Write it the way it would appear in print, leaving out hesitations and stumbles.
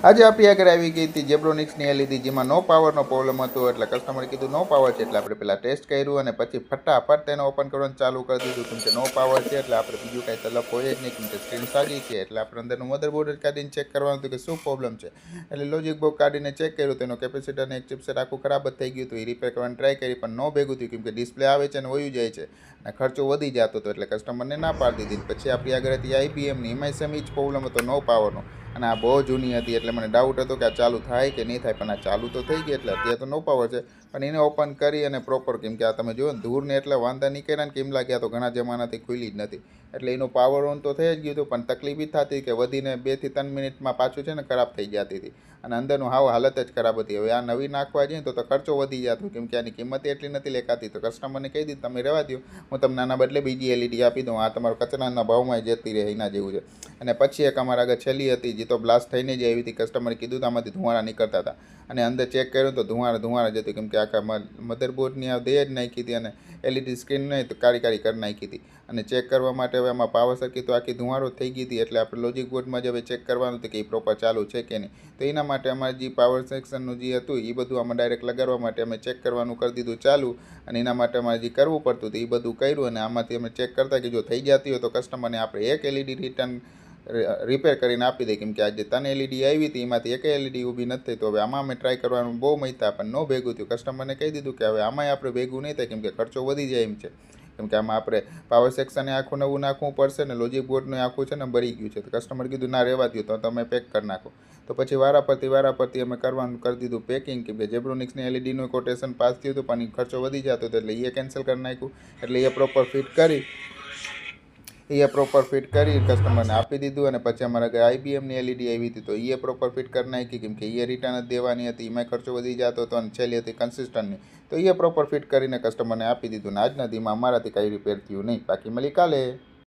આજે આપણી આગળ આવી ગઈ હતી જેબ્રોનિક્સની એલઈડી જેમાં નો પાવરનો પ્રોબ્લેમ હતો એટલે કસ્ટમરે કીધું નો પાવર છે એટલે આપણે પહેલાં ટેસ્ટ કર્યું અને પછી ફટાફટ તેને ઓપન કરવાનું ચાલુ કરી દીધું કેમ કે નો પાવર છે એટલે આપણે બીજું કાંઈ તલબ હોય જ નહીં કેમ કે સ્ક્રીન સાજી છે એટલે આપણે અંદરનું મધરબોર્ડ જ કાઢીને ચેક કરવાનું હતું કે શું પ્રોબ્લેમ છે એટલે લોજિક બોર્ડ કાઢીને ચેક કર્યું તેનો કેપેસિટર અને એક ચિપસેટ આખું ખરાબ જ થઈ ગયું હતું એ રિપેર કરવાની ટ્રાય કરી પણ નો ભેગું થયું કેમ કે ડિસ્પ્લે આવે છે અને વયું જાય છે અને ખર્ચો વધી જતો હતો એટલે કસ્ટમરને ના પાડી દીધી પછી આપણી આગળ હતી આઈબીએમની એમાં સેમ જ પ્રોબ્લેમ હતો નો પાવરનો અને આ બહુ જૂની હતી એટલે મને ડાઉટ હતો કે આ ચાલુ થાય કે નહીં થાય પણ આ ચાલુ તો થઈ ગઈ એટલે અત્યારે તો નો પાવર છે પણ એને ઓપન કરી અને પ્રોપર કેમ કે આ તમે જુઓ ને ધૂળને એટલે વાંધા નીકળ્યા ને કેમ લાગ્યા તો ઘણા જમાનાથી ખુલી જ નથી એટલે એનું પાવર ઓન તો થઈ જ ગયું હતું પણ તકલીફ એ થતી કે વધીને 2 થી 3 મિનિટમાં પાછું છે ને ખરાબ થઈ જતી હતી અને અંદરનું હાલત જ ખરાબ હતી હવે આ નવી નાખવા જઈએ તો ખર્ચો વધી જતો કેમ કે આની કિંમત એટલી નથી લેખાતી તો કસ્ટમરને કહી દીધું તમે રહેવા દો હું તમને આના બદલે બીજી એલઈડી આપી દઉં આ તમારો કચરાના ભાવમાં જતી રહે એના જેવું છે અને પછી એક અમારા આગળ છેલ્લી હતી જે તો બ્લાસ્ટ થઈને જ આવી હતી કસ્ટમરે કીધું તો આમાંથી ધુવાળા નીકળતા હતા અને અંદર ચેક કર્યું તો ધુવાળા જ હતું કેમ કે આખા મધરબોર્ડની આ દે જ નાખી હતી અને એલઈડી સ્ક્રીનને તો કાળી કરી નાખી હતી અને ચેક કરવા માટે હવે આમાં પાવર સર્કિટ તો આખી ધુવાળો થઈ ગઈ હતી એટલે આપણે લોજિક બોર્ડમાં જ હવે ચેક કરવાનું હતું કે એ પ્રોપર ચાલુ છે કે નહીં તો એના માટે અમારે જે પાવર સેક્શનનું જે હતું એ બધું આમાં ડાયરેક્ટ લગાડવા માટે અમે ચેક કરવાનું કરી દીધું ચાલુ અને એના માટે અમારે જે કરવું પડતું હતું એ બધું કર્યું અને આમાંથી અમે ચેક કરતા કે જો થઈ જતી હોય તો કસ્ટમરને આપણે એક એલઈડી રિટર્ન રિપેર કરીને આપી દે કેમ કે આજે 3 એલઈડી આવી હતી એમાંથી એક એલઈડી ઊભી નથી તો હવે આમાં અમે ટ્રાય કરવાનું બહુ મહિતા પણ નો ભેગું થયું કસ્ટમરને કહી દીધું કે હવે આમાંય આપણે ભેગું નહીં થાય કેમ કે ખર્ચો વધી જાય એમ છે કેમ કે આમાં આપણે પાવર સેક્શને આખું નવું નાખવું પડશે ને લોજિક બોર્ડનું આખું છે ને બળી ગયું છે તો કસ્ટમર કીધું ના રહેવા દો તો તમે પેક કરી નાખો તો પછી વારાફરતી અમે કરવાનું કરી દીધું પેકિંગ કેમ કે જેબ્રોનિક્સની એલઈડીનું કોટેશન પાસ થયું હતું પણ ખર્ચો વધી જતો હતો એટલે એ કેન્સલ કરી નાખ્યું એટલે એ પ્રોપર ફિટ કરી કસ્ટમરને આપી દીધું અને પછી અમારા ઘરે આઈબીએમની એલઈડી આવી હતી તો એ પ્રોપર ફિટ કરી નાખી કેમ કે એ રિટર્ન જ દેવાની હતી એમાં ખર્ચો વધી જતો હતો અને છેલ્લી હતી કન્સિસ્ટન્ટની તો એ પ્રોપર ફિટ કરીને કસ્ટમરને આપી દીધું ને આજના દીમાં અમારાથી કાંઈ રિપેર થયું નહીં બાકી મળી કાલે.